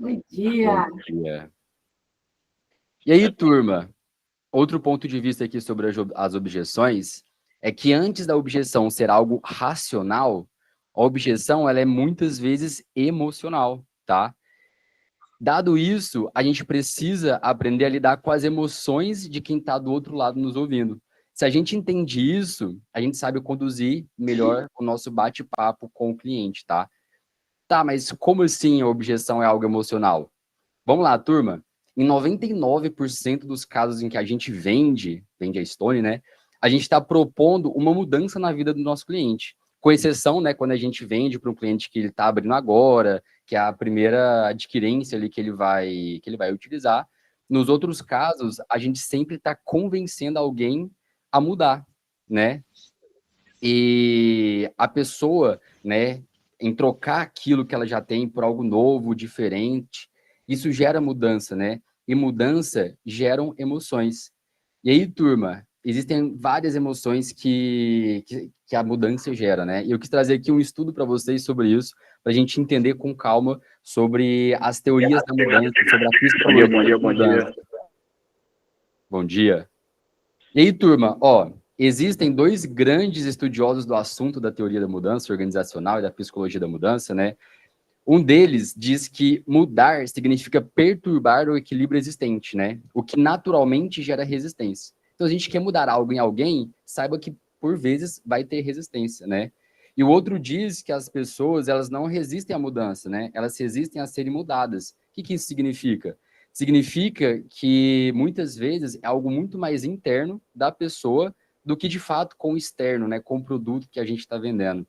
Bom Bom dia. dia. E aí, turma? Outro ponto de vista aqui sobre as objeções é que antes da objeção ser algo racional, a objeção ela é muitas vezes emocional, tá? Dado isso, a gente precisa aprender a lidar com as emoções de quem está do outro lado nos ouvindo. Se a gente entende isso, a gente sabe conduzir melhor o nosso bate-papo com o cliente, tá? Tá, mas como assim a objeção é algo emocional? Vamos lá, turma. Em 99% dos casos em que a gente vende a Stone, né? A gente está propondo uma mudança na vida do nosso cliente. Com exceção, né, quando a gente vende para um cliente que ele está abrindo agora, que é a primeira adquirência ali que ele vai utilizar. Nos outros casos, a gente sempre está convencendo alguém a mudar, né? E a pessoa, né, em trocar aquilo que ela já tem por algo novo, diferente, isso gera mudança, né? E mudança geram emoções. E aí, turma, existem várias emoções que a mudança gera, né? E eu quis trazer aqui um estudo para vocês sobre isso, para a gente entender com calma sobre as teorias da mudança, sobre a Bom dia, bom psicologia dia, da bom mudança. dia. Bom dia. E aí, turma, ó, existem dois grandes estudiosos do assunto da teoria da mudança organizacional e da psicologia da mudança, né? Um deles diz que mudar significa perturbar o equilíbrio existente, né? O que naturalmente gera resistência. Então, se a gente quer mudar algo em alguém, saiba que, por vezes, vai ter resistência, né? E o outro diz que as pessoas, elas não resistem à mudança, né? Elas resistem a serem mudadas. O que isso significa? Significa que, muitas vezes, é algo muito mais interno da pessoa do que, de fato, com o externo, né? Com o produto que a gente está vendendo.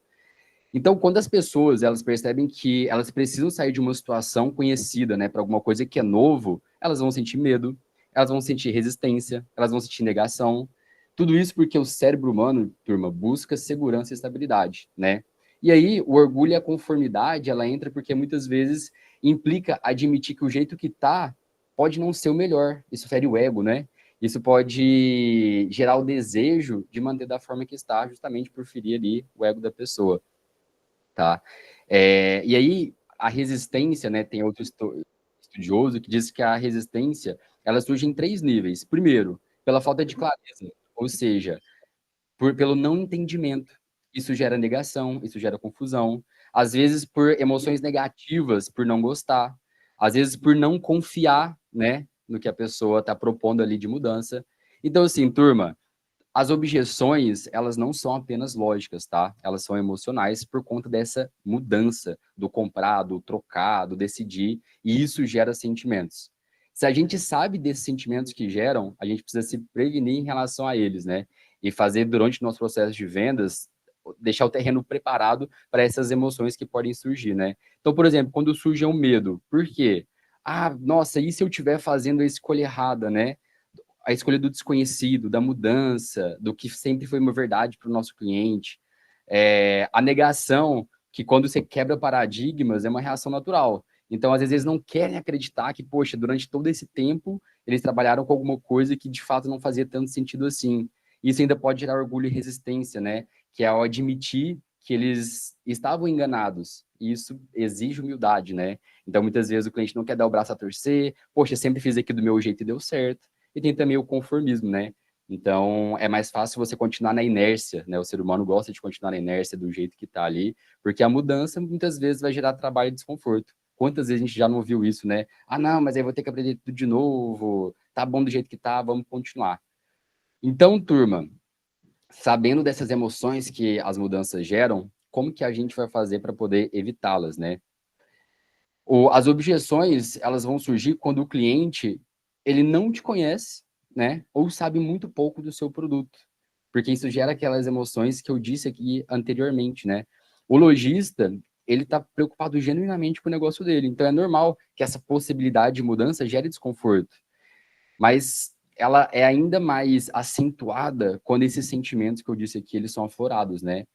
Então, quando as pessoas elas percebem que elas precisam sair de uma situação conhecida, né, para alguma coisa que é novo, elas vão sentir medo, elas vão sentir resistência, elas vão sentir negação. Tudo isso porque o cérebro humano, turma, busca segurança e estabilidade, né? E aí, o orgulho e a conformidade, ela entra porque muitas vezes implica admitir que o jeito que tá pode não ser o melhor. Isso fere o ego, né? Isso pode gerar o desejo de manter da forma que está, justamente por ferir ali o ego da pessoa. Tá? E aí, a resistência, né, tem outro estudioso que diz que a resistência, ela surge em três níveis. Primeiro, pela falta de clareza, ou seja, pelo não entendimento. Isso gera negação, isso gera confusão. Às vezes, por emoções negativas, por não gostar. Às vezes, por não confiar, né, no que a pessoa está propondo ali de mudança. Então, assim, turma, as objeções, elas não são apenas lógicas, tá? Elas são emocionais por conta dessa mudança do comprar, do trocar, do decidir, e isso gera sentimentos. Se a gente sabe desses sentimentos que geram, a gente precisa se prevenir em relação a eles, né? E fazer durante o nosso processo de vendas, deixar o terreno preparado para essas emoções que podem surgir, né? Então, por exemplo, quando surge um medo, por quê? Ah, nossa, e se eu estiver fazendo a escolha errada, né? A escolha do desconhecido, da mudança, do que sempre foi uma verdade para o nosso cliente. A negação, que quando você quebra paradigmas, é uma reação natural. Então, às vezes, eles não querem acreditar que, poxa, durante todo esse tempo, eles trabalharam com alguma coisa que, de fato, não fazia tanto sentido assim. Isso ainda pode gerar orgulho e resistência, né? Que é ao admitir que eles estavam enganados. E isso exige humildade, né? Então, muitas vezes, o cliente não quer dar o braço a torcer. Poxa, sempre fiz aqui do meu jeito e deu certo. E tem também o conformismo, né? Então, é mais fácil você continuar na inércia, né? O ser humano gosta de continuar na inércia do jeito que está ali, porque a mudança muitas vezes vai gerar trabalho e desconforto. Quantas vezes a gente já não viu isso, né? Ah, não, mas aí vou ter que aprender tudo de novo, tá bom do jeito que tá, vamos continuar. Então, turma, sabendo dessas emoções que as mudanças geram, como que a gente vai fazer para poder evitá-las, né? As objeções, elas vão surgir quando o cliente, ele não te conhece, né? Ou sabe muito pouco do seu produto. Porque isso gera aquelas emoções que eu disse aqui anteriormente, né? O lojista, ele está preocupado genuinamente com o negócio dele. Então, é normal que essa possibilidade de mudança gere desconforto. Mas ela é ainda mais acentuada quando esses sentimentos que eu disse aqui, eles são aflorados, né?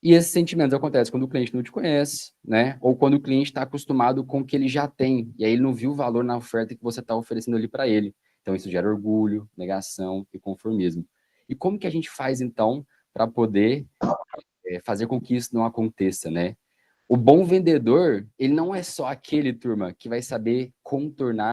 E esses sentimentos acontecem quando o cliente não te conhece, né? Ou quando o cliente está acostumado com o que ele já tem, e aí ele não viu o valor na oferta que você está oferecendo ali para ele. Então, isso gera orgulho, negação e conformismo. E como que a gente faz, então, para poder fazer com que isso não aconteça, né? O bom vendedor, ele não é só aquele, turma, que vai saber contornar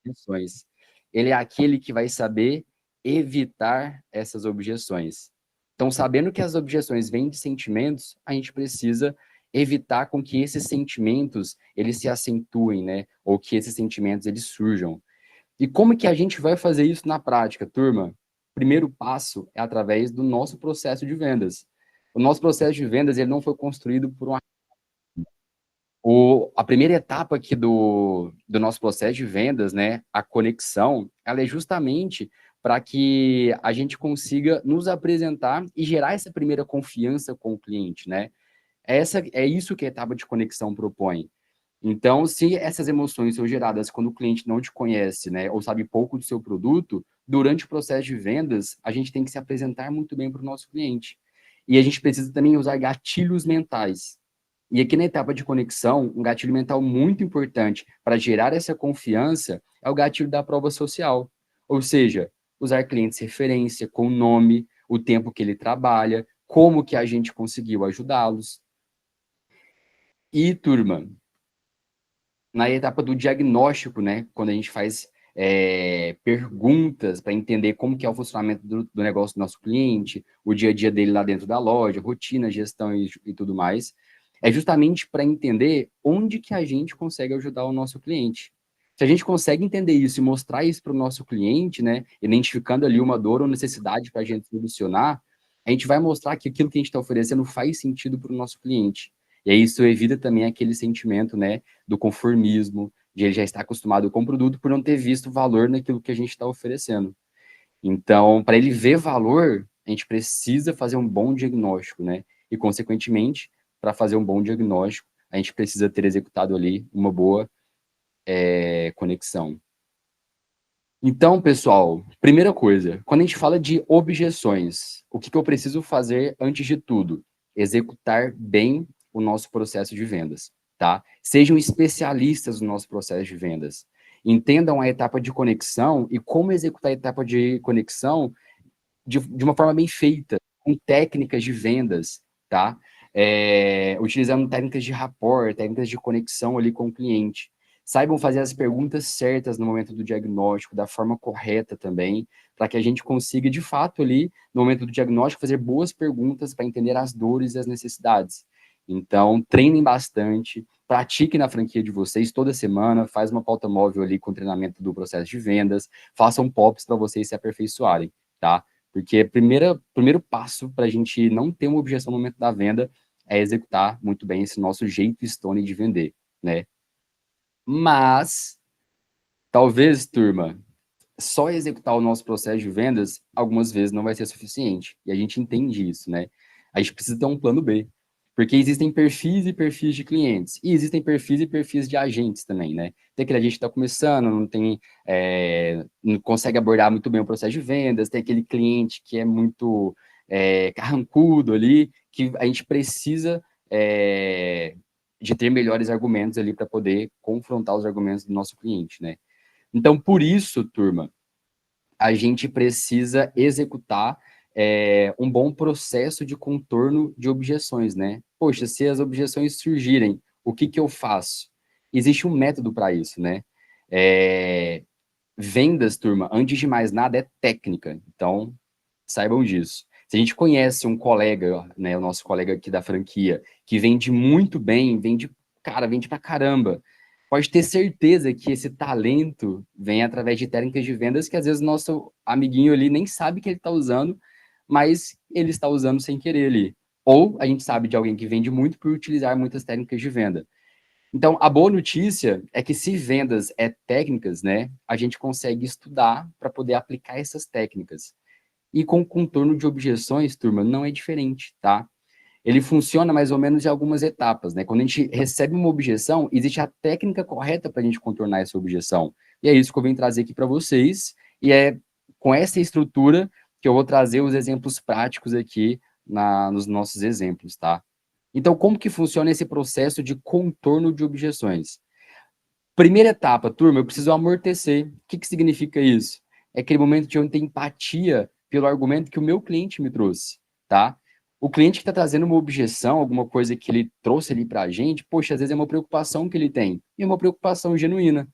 objeções. Ele é aquele que vai saber evitar essas objeções. Então, sabendo que as objeções vêm de sentimentos, a gente precisa evitar com que esses sentimentos eles se acentuem, né? Ou que esses sentimentos eles surjam. E como que a gente vai fazer isso na prática, turma? Primeiro passo é através do nosso processo de vendas. O nosso processo de vendas ele não foi construído por uma a primeira etapa aqui do nosso processo de vendas, né, a conexão, ela é justamente para que a gente consiga nos apresentar e gerar essa primeira confiança com o cliente, né? É isso que a etapa de conexão propõe. Então, se essas emoções são geradas quando o cliente não te conhece, né, ou sabe pouco do seu produto, durante o processo de vendas, a gente tem que se apresentar muito bem para o nosso cliente. E a gente precisa também usar gatilhos mentais. E aqui na etapa de conexão, um gatilho mental muito importante para gerar essa confiança é o gatilho da prova social. Ou seja, usar clientes referência com o nome, o tempo que ele trabalha, como que a gente conseguiu ajudá-los. E, turma, na etapa do diagnóstico, né, quando a gente faz perguntas para entender como que é o funcionamento do negócio do nosso cliente, o dia a dia dele lá dentro da loja, rotina, gestão e tudo mais, é justamente para entender onde que a gente consegue ajudar o nosso cliente. Se a gente consegue entender isso e mostrar isso para o nosso cliente, né, identificando ali uma dor ou necessidade para a gente solucionar, a gente vai mostrar que aquilo que a gente está oferecendo faz sentido para o nosso cliente. E aí isso evita também aquele sentimento, né, do conformismo, de ele já estar acostumado com o produto por não ter visto valor naquilo que a gente está oferecendo. Então, para ele ver valor, a gente precisa fazer um bom diagnóstico, né? E, consequentemente, para fazer um bom diagnóstico, a gente precisa ter executado ali uma boa conexão. Então, pessoal, primeira coisa, quando a gente fala de objeções, o que eu preciso fazer antes de tudo? Executar bem o nosso processo de vendas, tá? Sejam especialistas no nosso processo de vendas. Entendam a etapa de conexão e como executar a etapa de conexão de uma forma bem feita, com técnicas de vendas, tá? Utilizando técnicas de rapport, técnicas de conexão ali com o cliente. Saibam fazer as perguntas certas no momento do diagnóstico, da forma correta também, para que a gente consiga, de fato, ali, no momento do diagnóstico, fazer boas perguntas para entender as dores e as necessidades. Então, treinem bastante, pratiquem na franquia de vocês toda semana, faz uma pauta móvel ali com treinamento do processo de vendas, façam POPs para vocês se aperfeiçoarem, tá? Porque primeiro passo para a gente não ter uma objeção no momento da venda é executar muito bem esse nosso jeito Stone de vender, né? Mas, talvez, turma, só executar o nosso processo de vendas algumas vezes não vai ser suficiente. E a gente entende isso, né? A gente precisa ter um plano B. Porque existem perfis e perfis de clientes. E existem perfis e perfis de agentes também, né? Tem aquele agente que está começando, não consegue abordar muito bem o processo de vendas, tem aquele cliente que é muito carrancudo ali, que a gente precisa de ter melhores argumentos ali para poder confrontar os argumentos do nosso cliente, né? Então, por isso, turma, a gente precisa executar um bom processo de contorno de objeções, né? Poxa, se as objeções surgirem, o que que eu faço? Existe um método para isso, né? Vendas, turma, antes de mais nada, é técnica. Então, saibam disso. Se a gente conhece um colega, né, o nosso colega aqui da franquia, que vende muito bem, vende pra caramba, pode ter certeza que esse talento vem através de técnicas de vendas que às vezes o nosso amiguinho ali nem sabe que ele está usando, mas ele está usando sem querer ali. Ou a gente sabe de alguém que vende muito por utilizar muitas técnicas de venda. Então, a boa notícia é que se vendas é técnicas, né, a gente consegue estudar para poder aplicar essas técnicas. E com o contorno de objeções, turma, não é diferente, tá? Ele funciona mais ou menos em algumas etapas, né? Quando a gente recebe uma objeção, existe a técnica correta para a gente contornar essa objeção. E é isso que eu venho trazer aqui para vocês. E é com essa estrutura que eu vou trazer os exemplos práticos aqui nos nossos exemplos, tá? Então, como que funciona esse processo de contorno de objeções? Primeira etapa, turma, eu preciso amortecer. O que que significa isso? É aquele momento de eu ter empatia pelo argumento que o meu cliente me trouxe, tá? O cliente que está trazendo uma objeção, alguma coisa que ele trouxe ali para a gente, poxa, às vezes é uma preocupação que ele tem, e é uma preocupação genuína.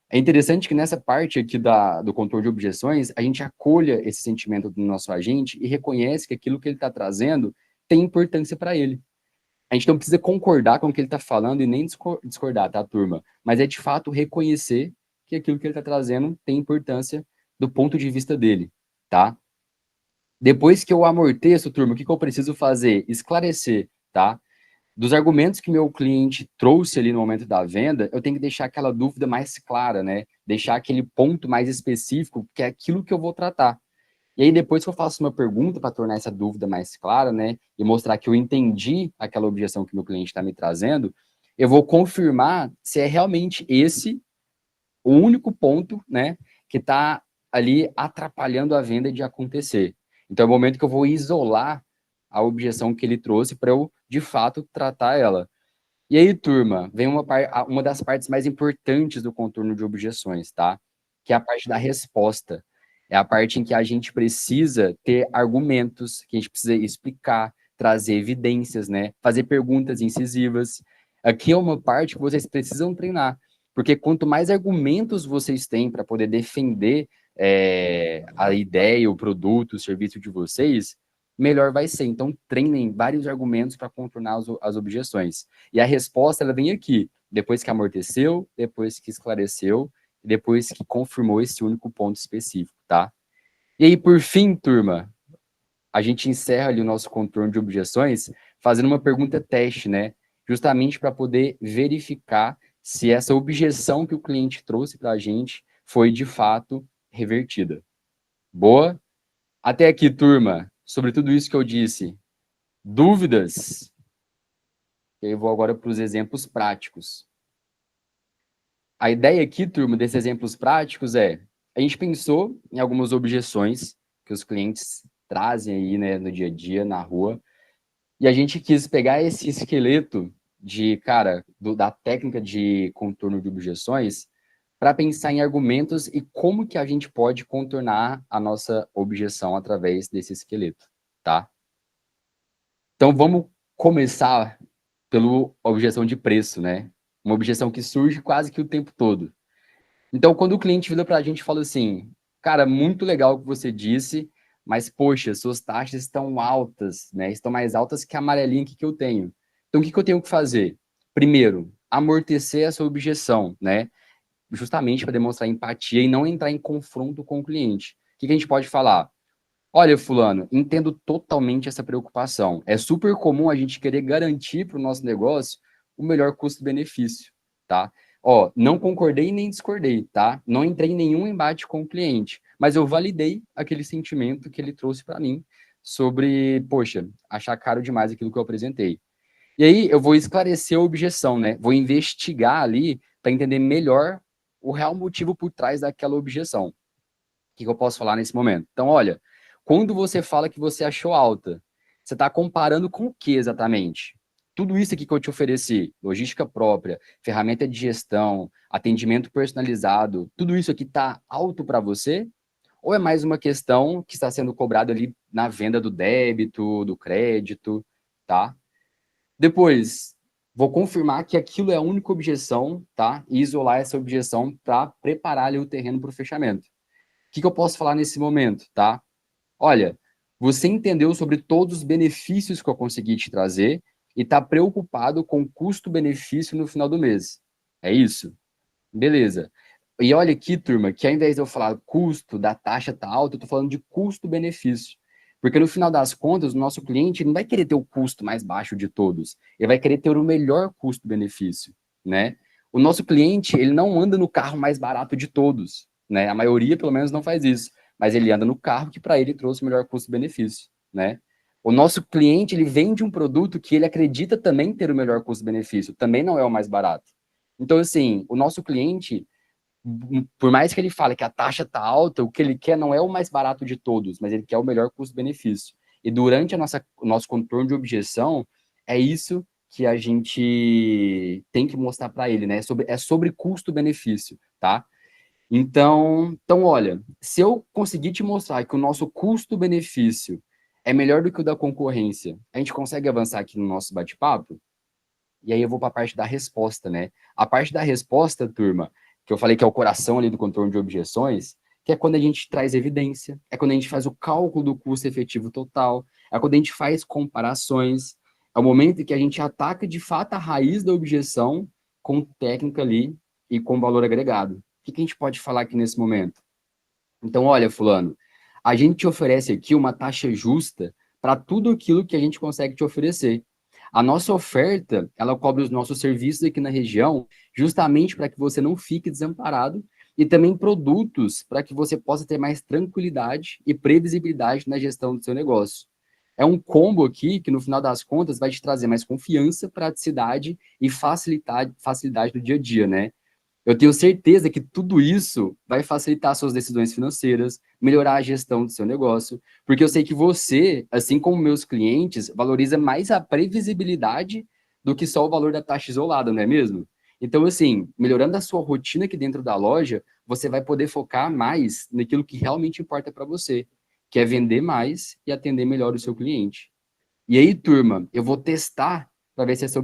É interessante que nessa parte aqui do controle de objeções, a gente acolha esse sentimento do nosso agente e reconhece que aquilo que ele está trazendo tem importância para ele. A gente não precisa concordar com o que ele está falando e nem discordar, tá, turma? Mas é de fato reconhecer que aquilo que ele está trazendo tem importância do ponto de vista dele, tá? Depois que eu amorteço, turma, o que eu preciso fazer? Esclarecer, tá? Dos argumentos que meu cliente trouxe ali no momento da venda, eu tenho que deixar aquela dúvida mais clara, né? Deixar aquele ponto mais específico, que é aquilo que eu vou tratar. E aí, depois que eu faço uma pergunta para tornar essa dúvida mais clara, né? E mostrar que eu entendi aquela objeção que meu cliente está me trazendo, eu vou confirmar se é realmente esse o único ponto, né? Que está ali atrapalhando a venda de acontecer. Então, é o momento que eu vou isolar a objeção que ele trouxe para eu, de fato, tratar ela. E aí, turma, vem uma das partes mais importantes do contorno de objeções, tá? Que é a parte da resposta. É a parte em que a gente precisa ter argumentos, que a gente precisa explicar, trazer evidências, né? Fazer perguntas incisivas. Aqui é uma parte que vocês precisam treinar, porque quanto mais argumentos vocês têm para poder defender a ideia, o produto, o serviço de vocês, melhor vai ser. Então, treinem vários argumentos para contornar as objeções. E a resposta, ela vem aqui, depois que amorteceu, depois que esclareceu, depois que confirmou esse único ponto específico, tá? E aí, por fim, turma, a gente encerra ali o nosso contorno de objeções fazendo uma pergunta teste, né? Justamente para poder verificar se essa objeção que o cliente trouxe para a gente foi, de fato, revertida. Boa? Até aqui, turma, sobre tudo isso que eu disse. Dúvidas? Eu vou agora para os exemplos práticos. A ideia aqui, turma, desses exemplos práticos a gente pensou em algumas objeções que os clientes trazem aí, né, no dia a dia, na rua, e a gente quis pegar esse esqueleto da técnica de contorno de objeções para pensar em argumentos e como que a gente pode contornar a nossa objeção através desse esqueleto, tá? Então, vamos começar pela objeção de preço, né? Uma objeção que surge quase que o tempo todo. Então, quando o cliente vira para a gente e fala assim, cara, muito legal o que você disse, mas, poxa, suas taxas estão altas, né? Estão mais altas que a amarelinha aqui que eu tenho. Então, o que eu tenho que fazer? Primeiro, amortecer essa objeção, né? Justamente para demonstrar empatia e não entrar em confronto com o cliente. O que a gente pode falar? Olha, fulano, entendo totalmente essa preocupação. É super comum a gente querer garantir para o nosso negócio o melhor custo-benefício, tá? Ó, não concordei nem discordei, tá? Não entrei em nenhum embate com o cliente, mas eu validei aquele sentimento que ele trouxe para mim sobre, poxa, achar caro demais aquilo que eu apresentei. E aí eu vou esclarecer a objeção, né? Vou investigar ali para entender melhor o real motivo por trás daquela objeção. O que eu posso falar nesse momento? Então, olha, quando você fala que você achou alta, você está comparando com o que exatamente? Tudo isso aqui que eu te ofereci, logística própria, ferramenta de gestão, atendimento personalizado, tudo isso aqui está alto para você? Ou é mais uma questão que está sendo cobrada ali na venda do débito, do crédito, tá? Depois, vou confirmar que aquilo é a única objeção, tá? E isolar essa objeção para preparar ali o terreno para o fechamento. O que eu posso falar nesse momento, tá? Olha, você entendeu sobre todos os benefícios que eu consegui te trazer e está preocupado com o custo-benefício no final do mês. É isso? Beleza. E olha aqui, turma, que ao invés de eu falar custo, da taxa tá alta, eu estou falando de custo-benefício. Porque no final das contas, o nosso cliente não vai querer ter o custo mais baixo de todos. Ele vai querer ter o melhor custo-benefício, né? O nosso cliente, ele não anda no carro mais barato de todos, né? A maioria, pelo menos, não faz isso. Mas ele anda no carro que para ele trouxe o melhor custo-benefício, né? O nosso cliente, ele vende um produto que ele acredita também ter o melhor custo-benefício, também não é o mais barato. Então, assim, o nosso cliente, por mais que ele fale que a taxa está alta, o que ele quer não é o mais barato de todos, mas ele quer o melhor custo-benefício. E durante o nosso contorno de objeção, é isso que a gente tem que mostrar para ele, né? É sobre custo-benefício, tá? Então, olha, se eu conseguir te mostrar que o nosso custo-benefício é melhor do que o da concorrência. A gente consegue avançar aqui no nosso bate-papo? E aí eu vou para a parte da resposta, né? A parte da resposta, turma, que eu falei que é o coração ali do controle de objeções, que é quando a gente traz evidência, é quando a gente faz o cálculo do custo efetivo total, é quando a gente faz comparações, é o momento em que a gente ataca de fato a raiz da objeção com técnica ali e com valor agregado. O que a gente pode falar aqui nesse momento? Então, olha, fulano, a gente te oferece aqui uma taxa justa para tudo aquilo que a gente consegue te oferecer. A nossa oferta, ela cobre os nossos serviços aqui na região, justamente para que você não fique desamparado, e também produtos para que você possa ter mais tranquilidade e previsibilidade na gestão do seu negócio. É um combo aqui que, no final das contas, vai te trazer mais confiança, praticidade e facilidade do dia a dia, né? Eu tenho certeza que tudo isso vai facilitar suas decisões financeiras, melhorar a gestão do seu negócio, porque eu sei que você, assim como meus clientes, valoriza mais a previsibilidade do que só o valor da taxa isolada, não é mesmo? Então, assim, melhorando a sua rotina aqui dentro da loja, você vai poder focar mais naquilo que realmente importa para você, que é vender mais e atender melhor o seu cliente. E aí, turma, eu vou testar para ver se essa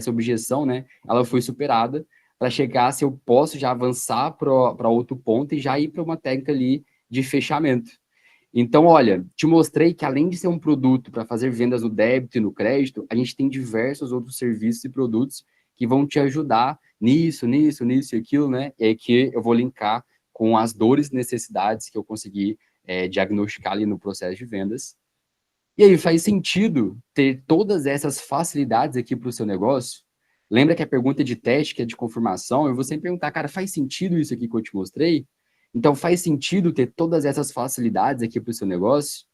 objeção, né, ela foi superada, para chegar se eu posso já avançar para outro ponto e já ir para uma técnica ali de fechamento. Então, olha, te mostrei que além de ser um produto para fazer vendas no débito e no crédito, a gente tem diversos outros serviços e produtos que vão te ajudar nisso e aquilo, né? E aí que eu vou linkar com as dores e necessidades que eu consegui diagnosticar ali no processo de vendas. E aí, faz sentido ter todas essas facilidades aqui para o seu negócio? Lembra que a pergunta de teste, que é de confirmação, eu vou sempre perguntar, cara, faz sentido isso aqui que eu te mostrei? Então, faz sentido ter todas essas facilidades aqui para o seu negócio?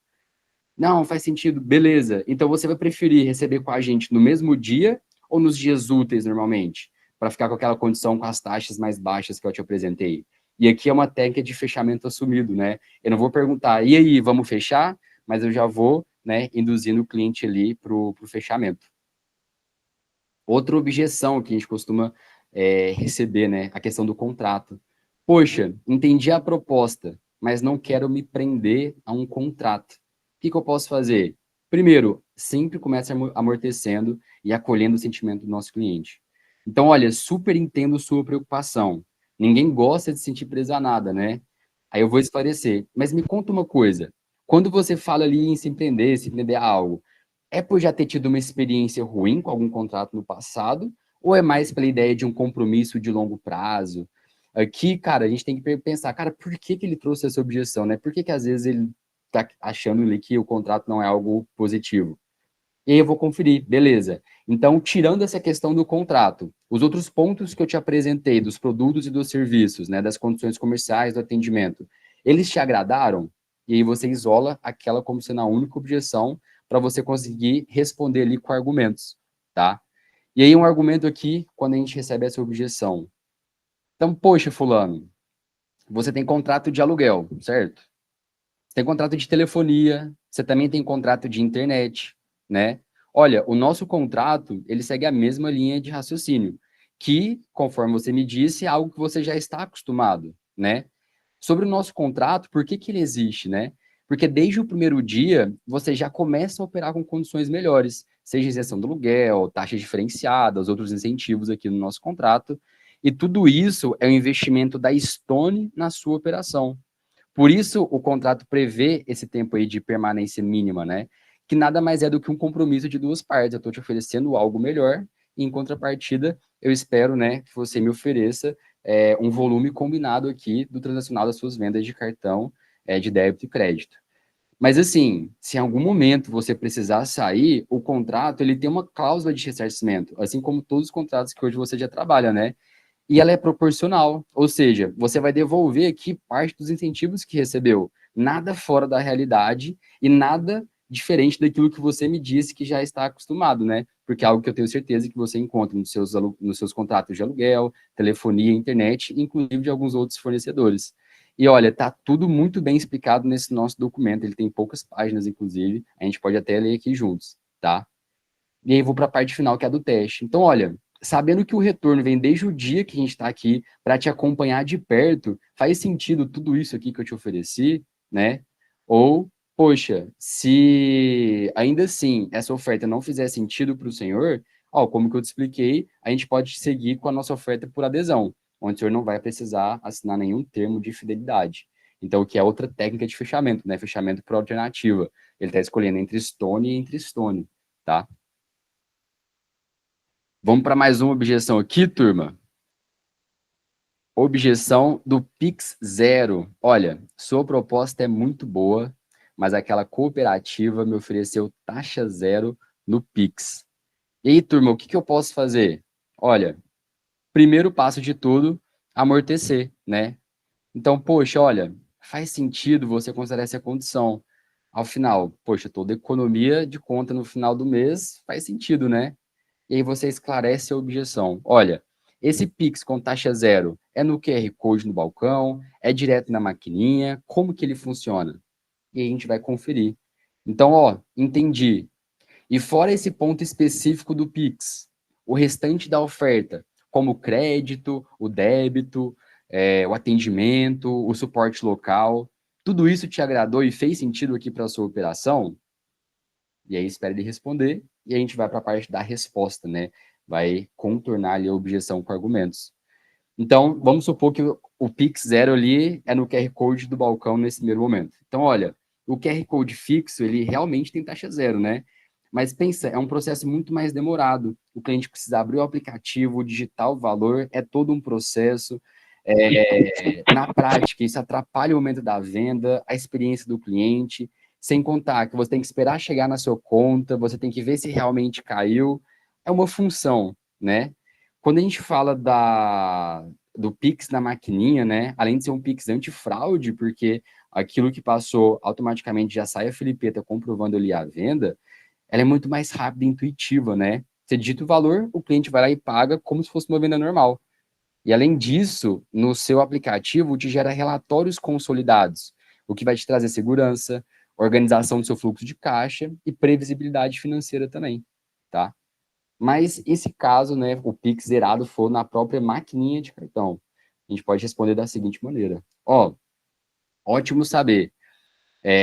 Não, faz sentido, beleza. Então, você vai preferir receber com a gente no mesmo dia ou nos dias úteis, normalmente? Para ficar com aquela condição com as taxas mais baixas que eu te apresentei. E aqui é uma técnica de fechamento assumido, né? Eu não vou perguntar, e aí, vamos fechar? Mas eu já vou, né, induzindo o cliente ali para o fechamento. Outra objeção que a gente costuma receber, né, a questão do contrato. Poxa, entendi a proposta, mas não quero me prender a um contrato. O que eu posso fazer? Primeiro, sempre comece amortecendo e acolhendo o sentimento do nosso cliente. Então, olha, super entendo sua preocupação. Ninguém gosta de se sentir preso a nada, né? Aí eu vou esclarecer. Mas me conta uma coisa. Quando você fala ali em se empreender algo, é por já ter tido uma experiência ruim com algum contrato no passado, ou é mais pela ideia de um compromisso de longo prazo? Aqui, cara, a gente tem que pensar, cara, por que que ele trouxe essa objeção, né? Por que que às vezes ele tá achando ali que o contrato não é algo positivo? E aí eu vou conferir, beleza. Então, tirando essa questão do contrato, os outros pontos que eu te apresentei, dos produtos e dos serviços, né, das condições comerciais, do atendimento, eles te agradaram? E aí você isola aquela como sendo a única objeção para você conseguir responder ali com argumentos, tá? E aí um argumento aqui, quando a gente recebe essa objeção. Então, poxa, fulano, você tem contrato de aluguel, certo? Você tem contrato de telefonia, você também tem contrato de internet, né? Olha, o nosso contrato, ele segue a mesma linha de raciocínio, que, conforme você me disse, é algo que você já está acostumado, né? Sobre o nosso contrato, por que que ele existe, né? Porque desde o primeiro dia, você já começa a operar com condições melhores, seja isenção do aluguel, taxa diferenciada, os outros incentivos aqui no nosso contrato, e tudo isso é um investimento da Stone na sua operação. Por isso, o contrato prevê esse tempo aí de permanência mínima, né? Que nada mais é do que um compromisso de duas partes. Eu estou te oferecendo algo melhor, e em contrapartida, eu espero, né, que você me ofereça um volume combinado aqui do transacional das suas vendas de cartão de débito e crédito. Mas assim, se em algum momento você precisar sair, o contrato ele tem uma cláusula de ressarcimento, assim como todos os contratos que hoje você já trabalha, né? E ela é proporcional, ou seja, você vai devolver aqui parte dos incentivos que recebeu, nada fora da realidade e nada diferente daquilo que você me disse que já está acostumado, né? Porque é algo que eu tenho certeza que você encontra nos seus contratos de aluguel, telefonia, internet, inclusive de alguns outros fornecedores. E olha, tá tudo muito bem explicado nesse nosso documento, ele tem poucas páginas, inclusive, a gente pode até ler aqui juntos, tá? E aí vou para a parte final, que é a do teste. Então, olha, sabendo que o retorno vem desde o dia que a gente está aqui para te acompanhar de perto, faz sentido tudo isso aqui que eu te ofereci, né? Ou poxa, se ainda assim essa oferta não fizer sentido para o senhor, ó, como que eu te expliquei, a gente pode seguir com a nossa oferta por adesão, onde o senhor não vai precisar assinar nenhum termo de fidelidade. Então, o que é outra técnica de fechamento, né? Fechamento por alternativa. Ele está escolhendo entre Stone e entre Stone, tá? Vamos para mais uma objeção aqui, turma. Objeção do Pix Zero. Olha, sua proposta é muito boa, mas aquela cooperativa me ofereceu taxa zero no Pix. E aí, turma, o que eu posso fazer? Olha, primeiro passo de tudo, amortecer, né? Então, poxa, olha, faz sentido você considerar essa condição. Ao final, poxa, toda economia de conta no final do mês faz sentido, né? E aí você esclarece a objeção. Olha, esse Pix com taxa zero é no QR Code no balcão, é direto na maquininha, como que ele funciona? E aí a gente vai conferir. Então, ó, entendi. E fora esse ponto específico do Pix, o restante da oferta, como o crédito, o débito, o atendimento, o suporte local, tudo isso te agradou e fez sentido aqui para a sua operação? E aí espera ele responder e a gente vai para a parte da resposta, né? Vai contornar ali a objeção com argumentos. Então, vamos supor que o Pix zero ali é no QR Code do balcão nesse primeiro momento. Então, olha, o QR Code fixo, ele realmente tem taxa zero, né? Mas pensa, é um processo muito mais demorado. O cliente precisa abrir o aplicativo, digitar o valor, é todo um processo. Na prática, isso atrapalha o momento da venda, a experiência do cliente, sem contar que você tem que esperar chegar na sua conta, você tem que ver se realmente caiu. É uma função, né? Quando a gente fala do Pix na maquininha, né? Além de ser um Pix antifraude, porque aquilo que passou automaticamente já sai a filipeta comprovando ali a venda, ela é muito mais rápida e intuitiva, né? Você digita o valor, o cliente vai lá e paga como se fosse uma venda normal. E além disso, no seu aplicativo te gera relatórios consolidados, o que vai te trazer segurança, organização do seu fluxo de caixa e previsibilidade financeira também, tá? Mas esse caso, né, o Pix zerado for na própria maquininha de cartão, a gente pode responder da seguinte maneira. Ó, ótimo saber.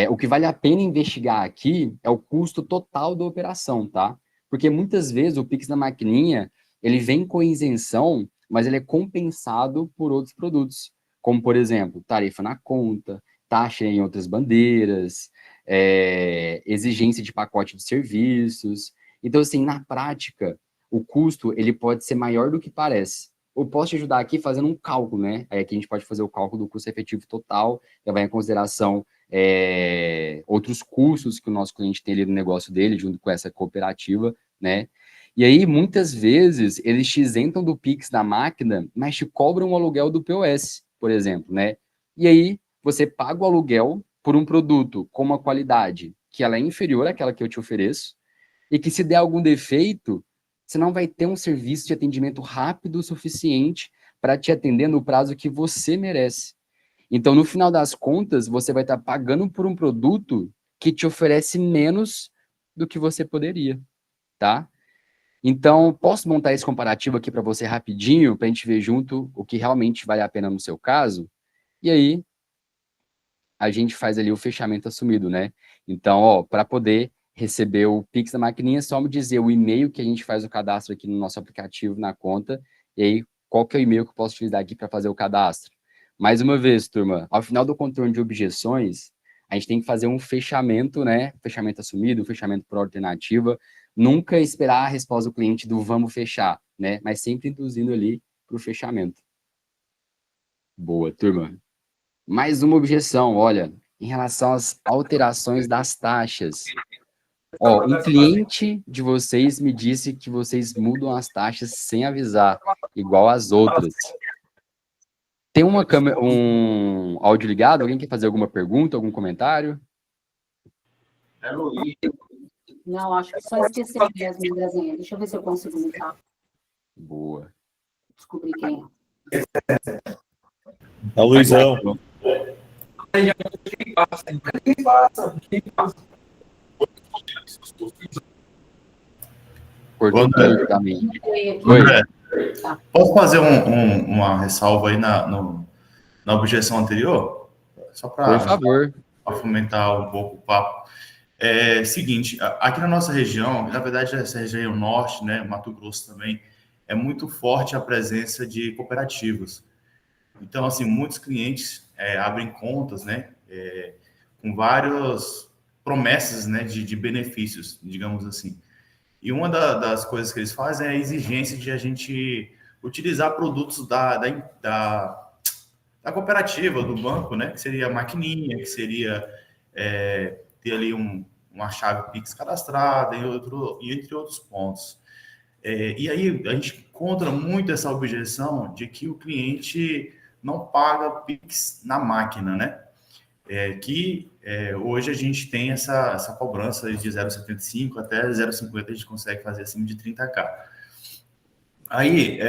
O que vale a pena investigar aqui é o custo total da operação, tá? Porque muitas vezes o Pix na maquininha, ele vem com isenção, mas ele é compensado por outros produtos, como, por exemplo, tarifa na conta, taxa em outras bandeiras, exigência de pacote de serviços. Então, assim, na prática, o custo, ele pode ser maior do que parece. Eu posso te ajudar aqui fazendo um cálculo, né? Aí aqui a gente pode fazer o cálculo do custo efetivo total, levar em consideração outros custos que o nosso cliente tem ali no negócio dele, junto com essa cooperativa, né? E aí, muitas vezes, eles te isentam do Pix na máquina, mas te cobram o aluguel do POS, por exemplo, né? E aí, você paga o aluguel por um produto com uma qualidade que ela é inferior àquela que eu te ofereço, e que se der algum defeito, você não vai ter um serviço de atendimento rápido o suficiente para te atender no prazo que você merece. Então, no final das contas, você vai estar pagando por um produto que te oferece menos do que você poderia, tá? Então, posso montar esse comparativo aqui para você rapidinho, para a gente ver junto o que realmente vale a pena no seu caso? E aí, a gente faz ali o fechamento assumido, né? Então, ó, para poder receber o Pix da maquininha, é só me dizer o e-mail que a gente faz o cadastro aqui no nosso aplicativo, na conta, e aí, qual que é o e-mail que eu posso utilizar aqui para fazer o cadastro? Mais uma vez, turma, ao final do contorno de objeções, a gente tem que fazer um fechamento, né? Fechamento assumido, fechamento por alternativa. Nunca esperar a resposta do cliente do vamos fechar, né? Mas sempre induzindo ali para o fechamento. Boa, turma. Mais uma objeção, olha, em relação às alterações das taxas. Ó, um cliente de vocês me disse que vocês mudam as taxas sem avisar, igual as outras. Tem um áudio ligado? Alguém quer fazer alguma pergunta, algum comentário? Não, acho que só esqueci mesmo, Andrezinha. Deixa eu ver se eu consigo ligar. Boa. Descobri quem é. É o Luizão. Cortou tudo pra mim. André, posso fazer uma ressalva aí na objeção anterior? Só Por favor. fomentar um pouco o papo. Seguinte, aqui na nossa região, na verdade, essa região norte, né, Mato Grosso também, é muito forte a presença de cooperativas. Então, assim, muitos clientes abrem contas, né, com várias promessas, né, de benefícios, digamos assim. E uma das coisas que eles fazem é a exigência de a gente utilizar produtos da cooperativa, do banco, né, que seria a maquininha, que seria ter ali uma chave Pix cadastrada e entre outros pontos. E aí a gente encontra muito essa objeção de que o cliente não paga Pix na máquina, né? Hoje a gente tem essa cobrança de 0,75 até 0,50 a gente consegue fazer acima de 30K. Aí,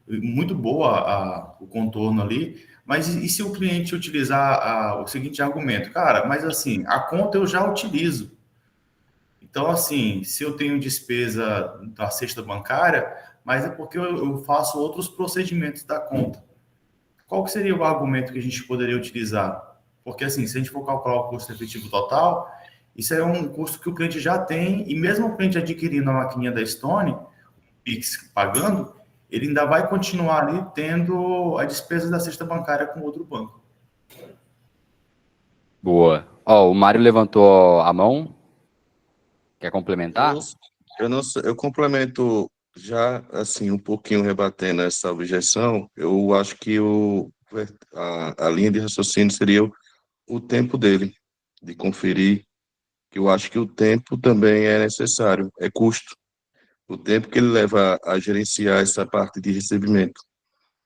muito boa o contorno ali, mas e se o cliente utilizar o seguinte argumento? Cara, mas assim, a conta eu já utilizo. Então, assim, se eu tenho despesa da cesta bancária, mas é porque eu faço outros procedimentos da conta. Qual que seria o argumento que a gente poderia utilizar? Porque, assim, se a gente for calcular o custo efetivo total, isso é um custo que o cliente já tem, e mesmo o cliente adquirindo a maquininha da Stone, Pix pagando, ele ainda vai continuar ali tendo a despesa da cesta bancária com outro banco. Boa. Ó, o Mário levantou a mão. Quer complementar? Eu não sei, eu complemento já, assim, um pouquinho rebatendo essa objeção. Eu acho que a linha de raciocínio seria o tempo dele, de conferir, que eu acho que o tempo também é necessário, é custo. O tempo que ele leva a gerenciar essa parte de recebimento.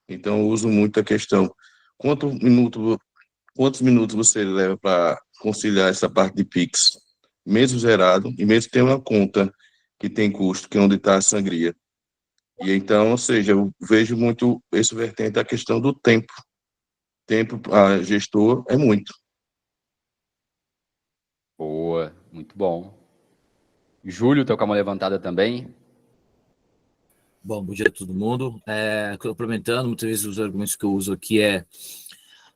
Então, eu uso muito a questão, quantos minutos você leva para conciliar essa parte de Pix, mesmo zerado, e mesmo que tenha uma conta que tem custo, que é onde está a sangria. E então, ou seja, eu vejo muito esse vertente da questão do tempo. Tempo para gestor é muito. Boa, muito bom. Júlio, tô com a mão levantada também. Bom dia a todo mundo. Complementando, muitas vezes os argumentos que eu uso aqui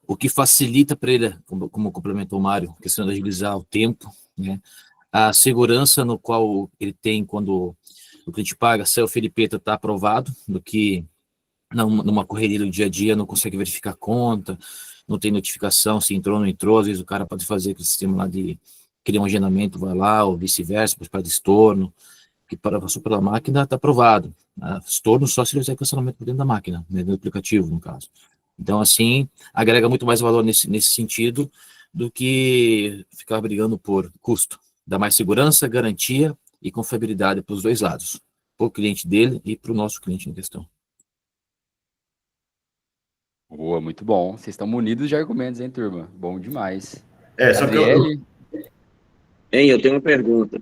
o que facilita para ele, como complementou o Mário, a questão de agilizar o tempo, né? A segurança no qual ele tem quando o cliente paga, se o Felipeta está aprovado, do que numa correria do dia a dia, não consegue verificar a conta, não tem notificação se entrou ou não entrou, às vezes o cara pode fazer aquele sistema lá de criar um agendamento, vai lá, ou vice-versa, para estorno, que passou pela máquina, está aprovado. Estorno só se ele fizer cancelamento por dentro da máquina, né, do aplicativo, no caso. Então, assim, agrega muito mais valor nesse sentido do que ficar brigando por custo. Dá mais segurança, garantia e confiabilidade para os dois lados, para o cliente dele e para o nosso cliente em questão. Boa, muito bom. Vocês estão munidos de argumentos, hein, turma? Bom demais. Só que Gabriele? Eu tenho uma pergunta.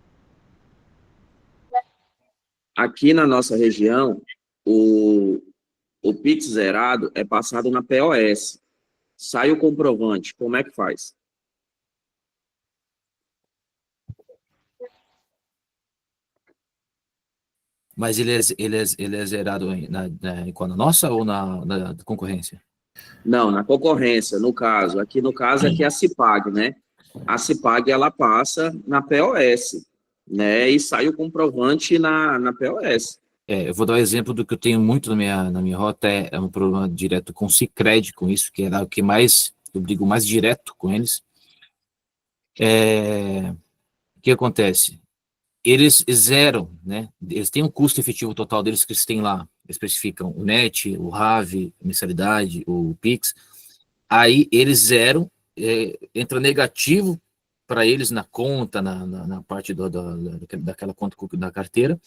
Aqui na nossa região, o Pix zerado é passado na POS. Sai o comprovante, como é que faz? Mas ele é zerado com a nossa ou na concorrência? Não, na concorrência, no caso. Aqui é a Cipag, né? A Cipag, ela passa na POS, né? E sai o comprovante na POS. Eu vou dar um exemplo do que eu tenho muito na minha rota, é um problema direto com o Sicredi, com isso, que é o que mais, eu brigo mais direto com eles. O que acontece? Eles zeram, né? Eles têm um custo efetivo total deles que eles têm lá, eles especificam o NET, o RAV, a mensalidade, o PIX, aí eles zeram, entra negativo para eles na conta, na parte daquela conta da carteira,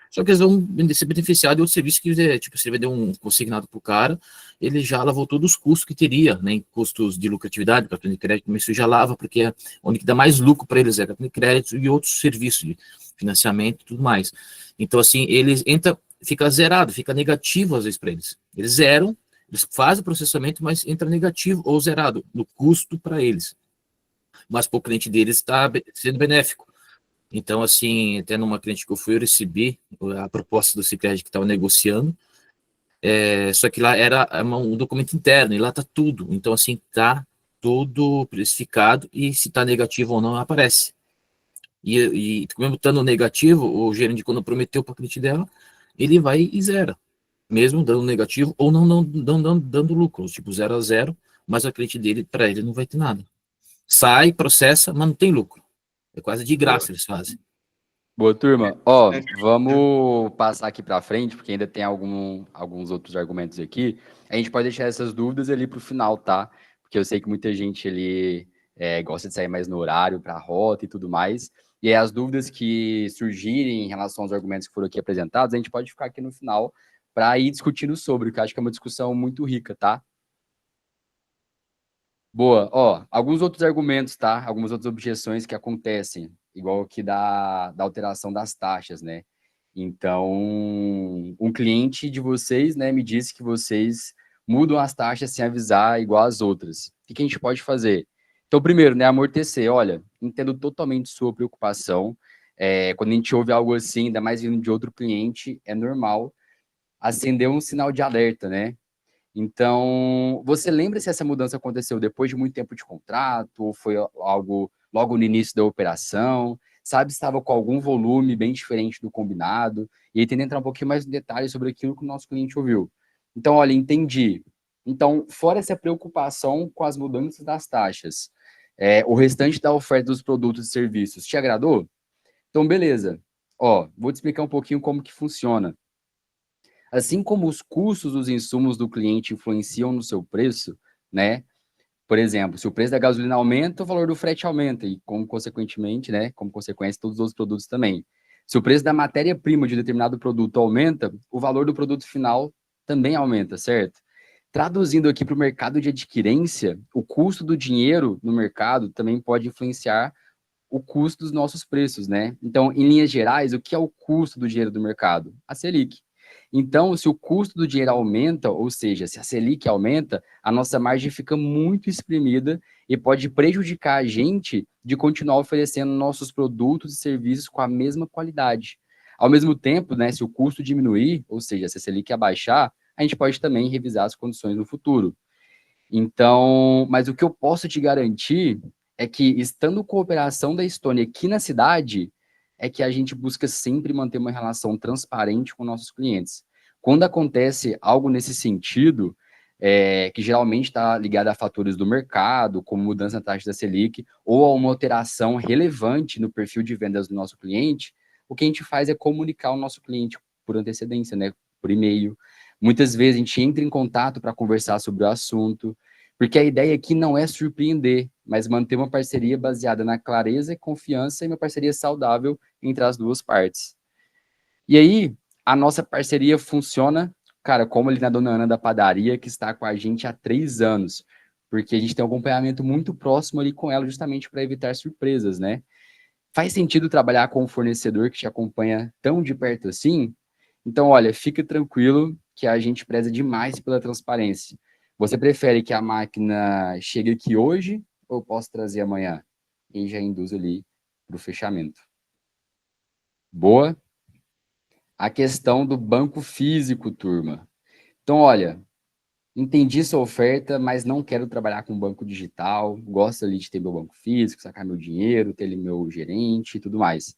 só que eles vão se beneficiar de outro serviço que, tipo, se ele vender um consignado para o cara, ele já lavou todos os custos que teria, né, em custos de lucratividade, cartão de crédito, mas isso já lava, porque é onde que dá mais lucro para eles, cartão de crédito e outros serviços de financiamento e tudo mais. Então, assim, fica zerado, fica negativo às vezes para eles. Eles zeram, eles fazem o processamento, mas entra negativo ou zerado no custo para eles. Mas para o cliente deles está sendo benéfico. Então, assim, até numa cliente que eu fui, eu recebi a proposta do Sicredi que estava negociando, só que lá era um documento interno, e lá está tudo. Então, assim, está tudo precificado e se está negativo ou não aparece. E mesmo estando negativo, o gerente, quando prometeu para o cliente dela, ele vai e zera, mesmo dando negativo ou não dando lucro, tipo 0 a 0, mas o cliente dele, para ele, não vai ter nada. Sai, processa, mas não tem lucro. É quase de graça eles fazem. Boa, turma. Ó, vamos passar aqui para frente, porque ainda tem alguns outros argumentos aqui. A gente pode deixar essas dúvidas ali para o final, tá? Porque eu sei que muita gente ali gosta de sair mais no horário, para a rota e tudo mais. E aí, as dúvidas que surgirem em relação aos argumentos que foram aqui apresentados, a gente pode ficar aqui no final para ir discutindo sobre, que eu acho que é uma discussão muito rica, tá? Boa. Ó, alguns outros argumentos, tá? Algumas outras objeções que acontecem, igual aqui da alteração das taxas, né? Então, um cliente de vocês, né, me disse que vocês mudam as taxas sem avisar igual as outras. O que a gente pode fazer? Então, primeiro, né, amortecer. Olha, entendo totalmente sua preocupação. Quando a gente ouve algo assim, ainda mais vindo de outro cliente, é normal acender um sinal de alerta, né? Então, você lembra se essa mudança aconteceu depois de muito tempo de contrato, ou foi algo logo no início da operação? Sabe se estava com algum volume bem diferente do combinado? E aí, tenta entrar um pouquinho mais em detalhes sobre aquilo que o nosso cliente ouviu. Então, olha, entendi. Então, fora essa preocupação com as mudanças das taxas, o restante da oferta dos produtos e serviços te agradou? Então, beleza. Ó, vou te explicar um pouquinho como que funciona. Assim como os custos dos insumos do cliente influenciam no seu preço, né? Por exemplo, se o preço da gasolina aumenta, o valor do frete aumenta e, como consequentemente, né, como consequência, todos os outros produtos também. Se o preço da matéria-prima de determinado produto aumenta, o valor do produto final também aumenta, certo? Traduzindo aqui para o mercado de adquirência, o custo do dinheiro no mercado também pode influenciar o custo dos nossos preços, né? Então, em linhas gerais, o que é o custo do dinheiro do mercado? A Selic. Então, se o custo do dinheiro aumenta, ou seja, se a Selic aumenta, a nossa margem fica muito espremida e pode prejudicar a gente de continuar oferecendo nossos produtos e serviços com a mesma qualidade. Ao mesmo tempo, né, se o custo diminuir, ou seja, se a Selic abaixar, a gente pode também revisar as condições no futuro. Então, mas o que eu posso te garantir é que, estando com a operação da Estônia aqui na cidade, é que a gente busca sempre manter uma relação transparente com nossos clientes. Quando acontece algo nesse sentido, que geralmente está ligado a fatores do mercado, como mudança na taxa da Selic, ou a uma alteração relevante no perfil de vendas do nosso cliente, o que a gente faz é comunicar ao nosso cliente por antecedência, né, por e-mail. Muitas vezes a gente entra em contato para conversar sobre o assunto, porque a ideia aqui não é surpreender, mas manter uma parceria baseada na clareza e confiança e uma parceria saudável entre as duas partes. E aí, a nossa parceria funciona, cara, como ali na Dona Ana da padaria, que está com a gente há 3 anos, porque a gente tem um acompanhamento muito próximo ali com ela, justamente para evitar surpresas, né? Faz sentido trabalhar com um fornecedor que te acompanha tão de perto assim? Então, olha, fica tranquilo que a gente preza demais pela transparência. Você prefere que a máquina chegue aqui hoje ou posso trazer amanhã? E já induz ali para o fechamento. Boa? A questão do banco físico, turma. Então, olha, entendi sua oferta, mas não quero trabalhar com banco digital. Gosto ali de ter meu banco físico, sacar meu dinheiro, ter ali meu gerente e tudo mais.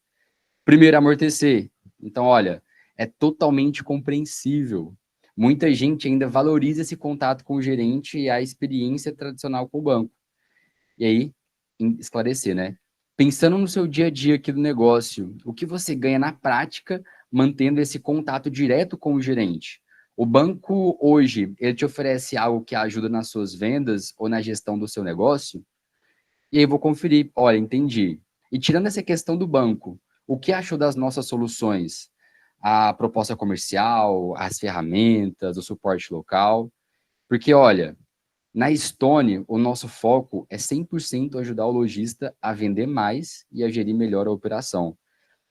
Primeiro, amortecer. Então, olha, é totalmente compreensível. Muita gente ainda valoriza esse contato com o gerente e a experiência tradicional com o banco. E aí, esclarecer, né? Pensando no seu dia a dia aqui do negócio, o que você ganha na prática mantendo esse contato direto com o gerente? O banco hoje, ele te oferece algo que ajuda nas suas vendas ou na gestão do seu negócio? E aí vou conferir, olha, entendi. E tirando essa questão do banco, o que achou das nossas soluções? A proposta comercial, as ferramentas, o suporte local? Porque, olha, na Estônia, o nosso foco é 100% ajudar o lojista a vender mais e a gerir melhor a operação.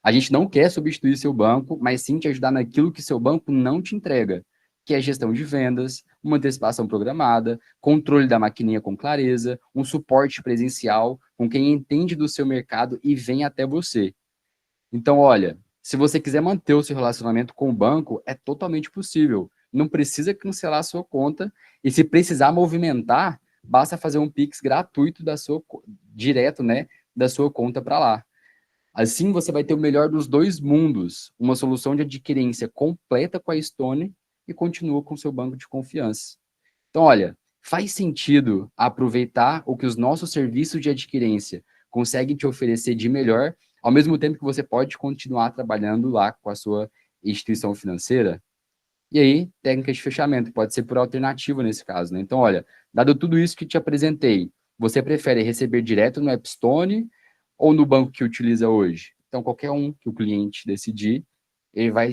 A gente não quer substituir seu banco, mas sim te ajudar naquilo que seu banco não te entrega, que é gestão de vendas, uma antecipação programada, controle da maquininha com clareza, um suporte presencial com quem entende do seu mercado e vem até você. Então, olha, se você quiser manter o seu relacionamento com o banco, é totalmente possível. Não precisa cancelar a sua conta e, se precisar movimentar, basta fazer um Pix gratuito direto, né, da sua conta para lá. Assim, você vai ter o melhor dos dois mundos, uma solução de adquirência completa com a Stone e continua com seu banco de confiança. Então, olha, faz sentido aproveitar o que os nossos serviços de adquirência conseguem te oferecer de melhor, ao mesmo tempo que você pode continuar trabalhando lá com a sua instituição financeira? E aí, técnica de fechamento, pode ser por alternativa nesse caso, né? Então, olha, dado tudo isso que te apresentei, você prefere receber direto no Appstone ou no banco que utiliza hoje? Então, qualquer um que o cliente decidir, ele vai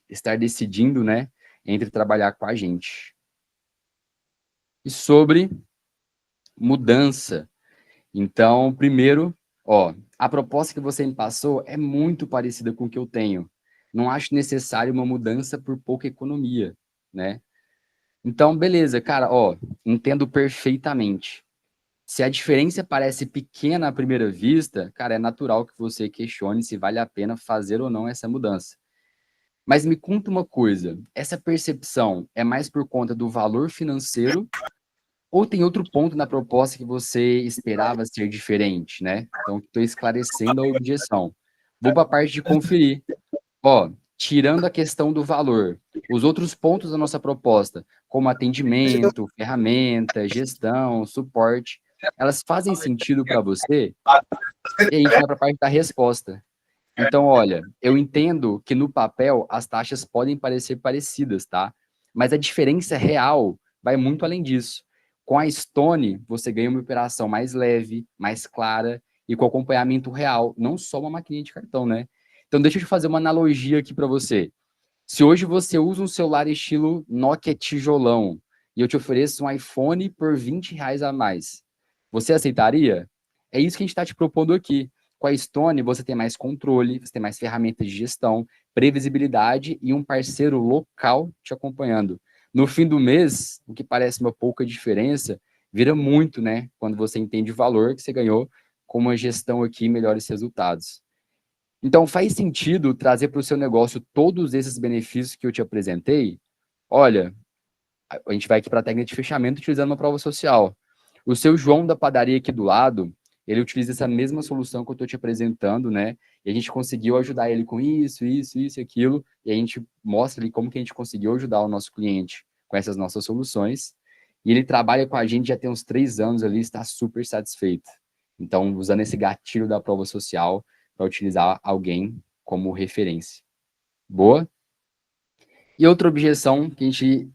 estar decidindo, né, entre trabalhar com a gente. E sobre mudança. Então, primeiro, ó, a proposta que você me passou é muito parecida com o que eu tenho. Não acho necessário uma mudança por pouca economia, né? Então, beleza, cara, ó, entendo perfeitamente. Se a diferença parece pequena à primeira vista, cara, é natural que você questione se vale a pena fazer ou não essa mudança. Mas me conta uma coisa, essa percepção é mais por conta do valor financeiro ou tem outro ponto na proposta que você esperava ser diferente, né? Então, estou esclarecendo a objeção. Vou para a parte de conferir. Ó, tirando a questão do valor, os outros pontos da nossa proposta, como atendimento, ferramenta, gestão, suporte, elas fazem sentido para você? E a gente vai para a parte da resposta. Então, olha, eu entendo que no papel as taxas podem parecer parecidas, tá? Mas a diferença real vai muito além disso. Com a Stone, você ganha uma operação mais leve, mais clara e com acompanhamento real, não só uma maquininha de cartão, né? Então, deixa eu te fazer uma analogia aqui para você. Se hoje você usa um celular estilo Nokia tijolão e eu te ofereço um iPhone por R$ 20 a mais, você aceitaria? É isso que a gente está te propondo aqui. Com a Stone, você tem mais controle, você tem mais ferramentas de gestão, previsibilidade e um parceiro local te acompanhando. No fim do mês, o que parece uma pouca diferença, vira muito, né? Quando você entende o valor que você ganhou com uma gestão aqui e melhores resultados. Então, faz sentido trazer para o seu negócio todos esses benefícios que eu te apresentei? Olha, a gente vai aqui para a técnica de fechamento utilizando uma prova social. O seu João da padaria aqui do lado, ele utiliza essa mesma solução que eu estou te apresentando, né? E a gente conseguiu ajudar ele com isso, isso, isso e aquilo, e a gente mostra ali como que a gente conseguiu ajudar o nosso cliente com essas nossas soluções. E ele trabalha com a gente já tem uns 3 anos ali, está super satisfeito. Então, usando esse gatilho da prova social para utilizar alguém como referência. Boa? E outra objeção que a gente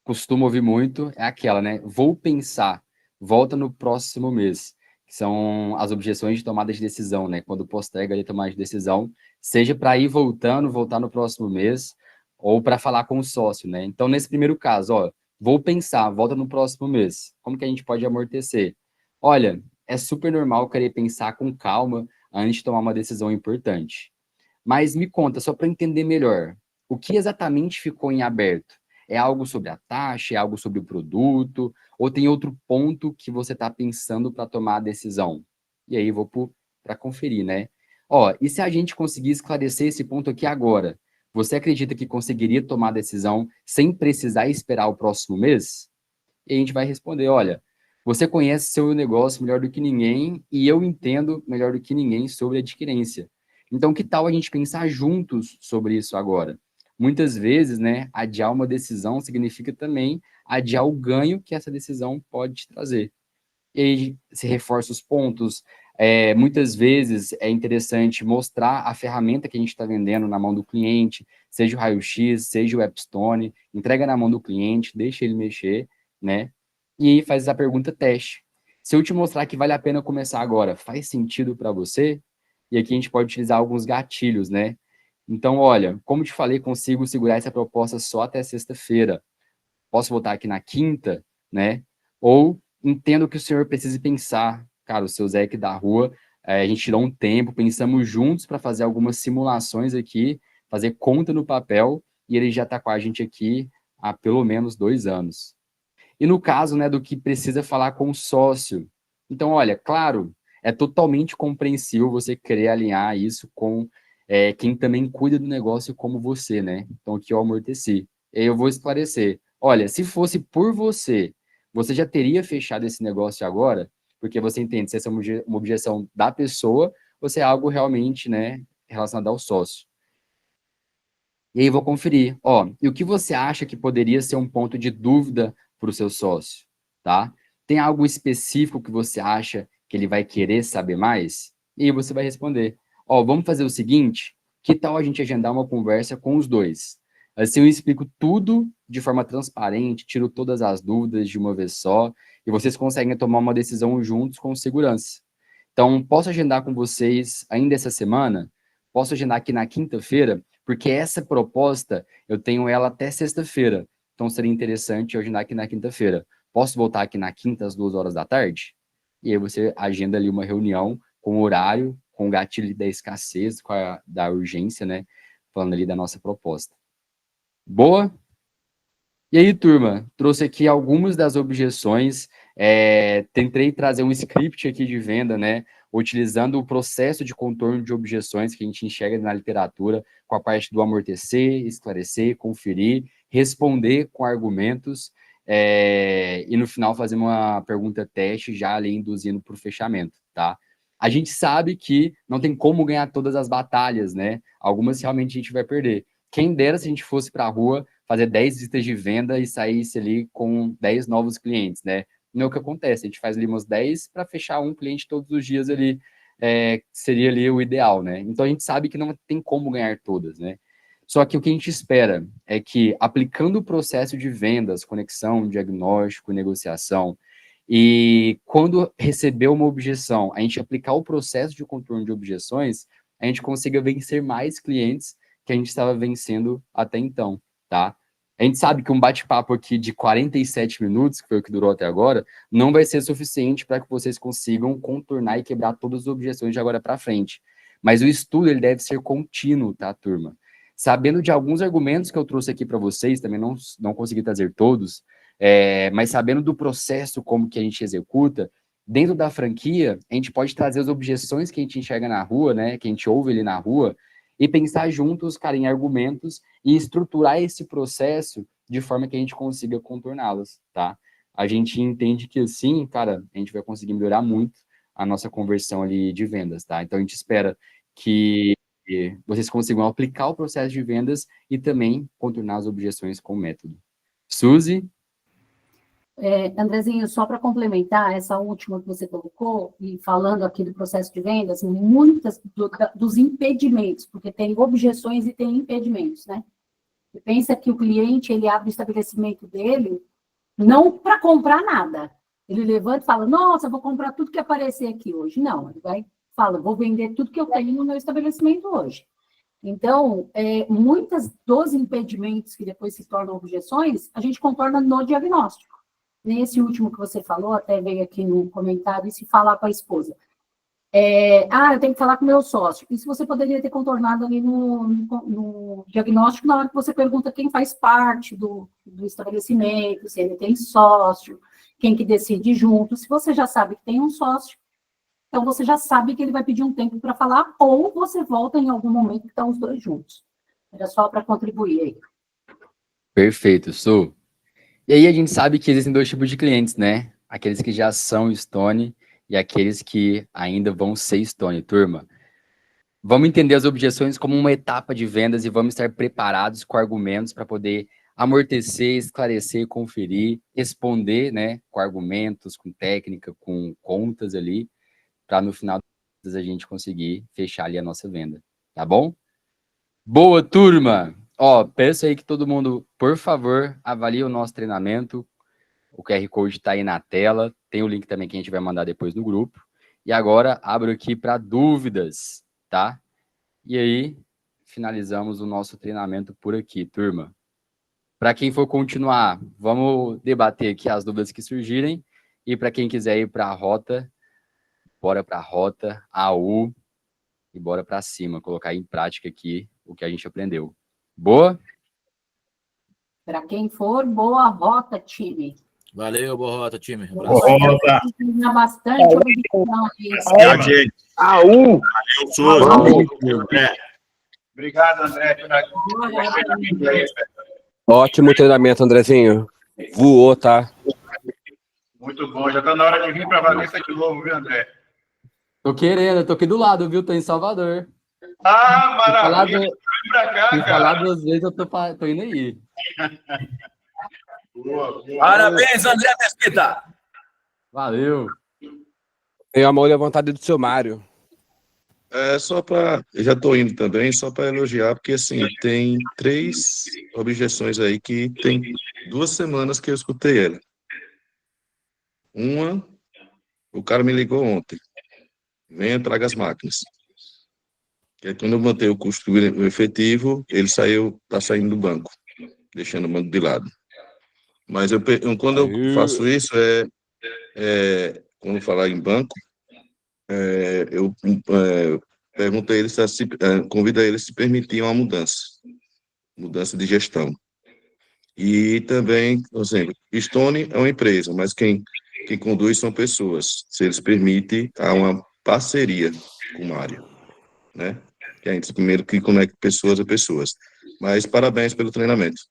costuma ouvir muito é aquela, né? Vou pensar, volta no próximo mês. Que são as objeções de tomada de decisão, né? Quando posterga ali tomar de decisão, seja para ir voltando, voltar no próximo mês, ou para falar com o sócio, né? Então, nesse primeiro caso, ó, vou pensar, volta no próximo mês. Como que a gente pode amortecer? Olha, é super normal querer pensar com calma antes de tomar uma decisão importante. Mas me conta, só para entender melhor, o que exatamente ficou em aberto? É algo sobre a taxa, é algo sobre o produto, ou tem outro ponto que você está pensando para tomar a decisão? E aí vou para conferir, né? Ó, e se a gente conseguir esclarecer esse ponto aqui agora, você acredita que conseguiria tomar a decisão sem precisar esperar o próximo mês? E a gente vai responder, olha, você conhece seu negócio melhor do que ninguém e eu entendo melhor do que ninguém sobre adquirência. Então, que tal a gente pensar juntos sobre isso agora? Muitas vezes, né, adiar uma decisão significa também adiar o ganho que essa decisão pode te trazer. E aí se reforça os pontos. Muitas vezes é interessante mostrar a ferramenta que a gente está vendendo na mão do cliente, seja o raio-x, seja o Appstone, entrega na mão do cliente, deixa ele mexer, né? E faz essa pergunta teste. Se eu te mostrar que vale a pena começar agora, faz sentido para você? E aqui a gente pode utilizar alguns gatilhos, né? Então, olha, como te falei, consigo segurar essa proposta só até sexta-feira. Posso voltar aqui na quinta, né? Ou entendo que o senhor precise pensar, cara, o seu Zé aqui da rua, a gente tirou um tempo, pensamos juntos para fazer algumas simulações aqui, fazer conta no papel, e ele já está com a gente aqui há pelo menos 2 anos. E no caso, né, do que precisa falar com o sócio. Então, olha, claro, é totalmente compreensível você querer alinhar isso com quem também cuida do negócio como você, né? Então, aqui eu amorteci. Eu vou esclarecer. Olha, se fosse por você, você já teria fechado esse negócio agora, porque você entende se essa é uma objeção da pessoa ou se é algo realmente, né, relacionado ao sócio. E aí vou conferir, ó, e o que você acha que poderia ser um ponto de dúvida para o seu sócio, tá? Tem algo específico que você acha que ele vai querer saber mais? E aí você vai responder, ó, vamos fazer o seguinte, que tal a gente agendar uma conversa com os dois? Assim eu explico tudo de forma transparente, tiro todas as dúvidas de uma vez só, e vocês conseguem tomar uma decisão juntos com segurança. Então, posso agendar com vocês ainda essa semana? Posso agendar aqui na quinta-feira? Porque essa proposta, eu tenho ela até sexta-feira. Então, seria interessante eu agendar aqui na quinta-feira. Posso voltar aqui na quinta, às 2 horas da tarde? E aí você agenda ali uma reunião com o horário, com o gatilho da escassez, da urgência, né? Falando ali da nossa proposta. Boa? E aí, turma, trouxe aqui algumas das objeções, tentei trazer um script aqui de venda, né, utilizando o processo de contorno de objeções que a gente enxerga na literatura, com a parte do amortecer, esclarecer, conferir, responder com argumentos, e no final fazer uma pergunta teste, já ali induzindo para o fechamento, tá? A gente sabe que não tem como ganhar todas as batalhas, né? Algumas realmente a gente vai perder. Quem dera se a gente fosse para a rua fazer 10 visitas de venda e saísse ali com 10 novos clientes, né? Não é o que acontece, a gente faz ali umas 10 para fechar um cliente todos os dias ali, seria ali o ideal, né? Então a gente sabe que não tem como ganhar todas, né? Só que o que a gente espera é que, aplicando o processo de vendas, conexão, diagnóstico, negociação, e quando receber uma objeção, a gente aplicar o processo de contorno de objeções, a gente consiga vencer mais clientes que a gente estava vencendo até então, tá? A gente sabe que um bate-papo aqui de 47 minutos, que foi o que durou até agora, não vai ser suficiente para que vocês consigam contornar e quebrar todas as objeções de agora para frente. Mas o estudo ele deve ser contínuo, tá, turma? Sabendo de alguns argumentos que eu trouxe aqui para vocês, também não consegui trazer todos, mas sabendo do processo, como que a gente executa, dentro da franquia, a gente pode trazer as objeções que a gente enxerga na rua, né, que a gente ouve ali na rua, e pensar juntos, cara, em argumentos e estruturar esse processo de forma que a gente consiga contorná-los, tá? A gente entende que assim, cara, a gente vai conseguir melhorar muito a nossa conversão ali de vendas, tá? Então a gente espera que vocês consigam aplicar o processo de vendas e também contornar as objeções com o método. Suzy? Andrezinho, só para complementar essa última que você colocou, e falando aqui do processo de vendas, muitas dos impedimentos, porque tem objeções e tem impedimentos, né? E pensa que o cliente, ele abre o estabelecimento dele não para comprar nada. Ele levanta e fala, nossa, eu vou comprar tudo que aparecer aqui hoje. Não, ele fala, vou vender tudo que eu tenho no meu estabelecimento hoje. Então, muitos dos impedimentos que depois se tornam objeções, a gente contorna no diagnóstico. Nesse último que você falou, até veio aqui no comentário, e se falar com a esposa. Eu tenho que falar com o meu sócio. Isso você poderia ter contornado ali no diagnóstico, na hora que você pergunta quem faz parte do estabelecimento, se ele tem sócio, quem que decide junto. Se você já sabe que tem um sócio, então você já sabe que ele vai pedir um tempo para falar, ou você volta em algum momento que estão os dois juntos. Era só para contribuir aí. Perfeito, Su. E aí a gente sabe que existem dois tipos de clientes, né? Aqueles que já são Stone e aqueles que ainda vão ser Stone, turma. Vamos entender as objeções como uma etapa de vendas e vamos estar preparados com argumentos para poder amortecer, esclarecer, conferir, responder, né? Com argumentos, com técnica, com contas ali, para no final a gente conseguir fechar ali a nossa venda, tá bom? Boa, turma! Ó, peço aí que todo mundo, por favor, avalie o nosso treinamento. O QR Code está aí na tela. Tem o link também que a gente vai mandar depois no grupo. E agora, abro aqui para dúvidas, tá? E aí, finalizamos o nosso treinamento por aqui, turma. Para quem for continuar, vamos debater aqui as dúvidas que surgirem. E para quem quiser ir para a rota, bora para a rota, AU, e bora para cima, colocar em prática aqui o que a gente aprendeu. Boa? Para quem for, boa rota, time. Valeu, boa rota, time. Boa rota. Bastante objeção aí. Valeu, Suzy. Obrigado, André. Ótimo treinamento, Andrezinho. Voou, tá? Muito bom. Já está na hora de vir para Valença de novo, viu, André? Tô querendo, tô aqui do lado, viu? Tô em Salvador. Ah, Se falar, maravilha. Vem para cá, se falar cara. 2 vezes, eu tô indo aí. Boa, boa. Parabéns, André Mesquita. Valeu. Tenho a mão levantada do seu Mário. Só para. Eu já estou indo também, só para elogiar, porque assim, tem 3 objeções aí que tem 2 semanas que eu escutei ela. Uma, o cara me ligou ontem. Venha, traga as máquinas. E aí, quando eu botei o custo do efetivo, ele está saindo do banco, deixando o banco de lado. Mas quando eu faço isso, quando falar em banco, eu pergunto a eles, convido a eles se permitir uma mudança de gestão. E também, por exemplo, Stone é uma empresa, mas quem conduz são pessoas. Se eles permitem, há uma parceria com o Mário, né? Que a gente primeiro que conecta pessoas a pessoas. Mas parabéns pelo treinamento.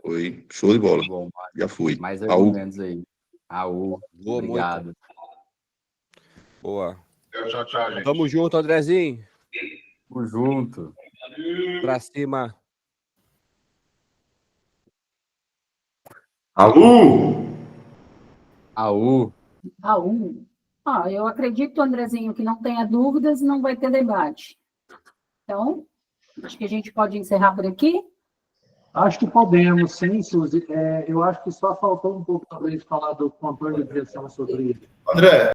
Foi show de bola. Bom, Já fui. mais Aú. argumentos aí. Aú, Boa, obrigado. muito. Boa. Tchau, tchau, gente. Tamo junto, Andrezinho. Tamo junto. Pra cima. Alô? Aú. Eu acredito, Andrezinho, que não tenha dúvidas e não vai ter debate. Então, acho que a gente pode encerrar por aqui. Acho que podemos, sim, Suzy. Eu acho que só faltou um pouco, talvez, falar do controle de direção sobre André,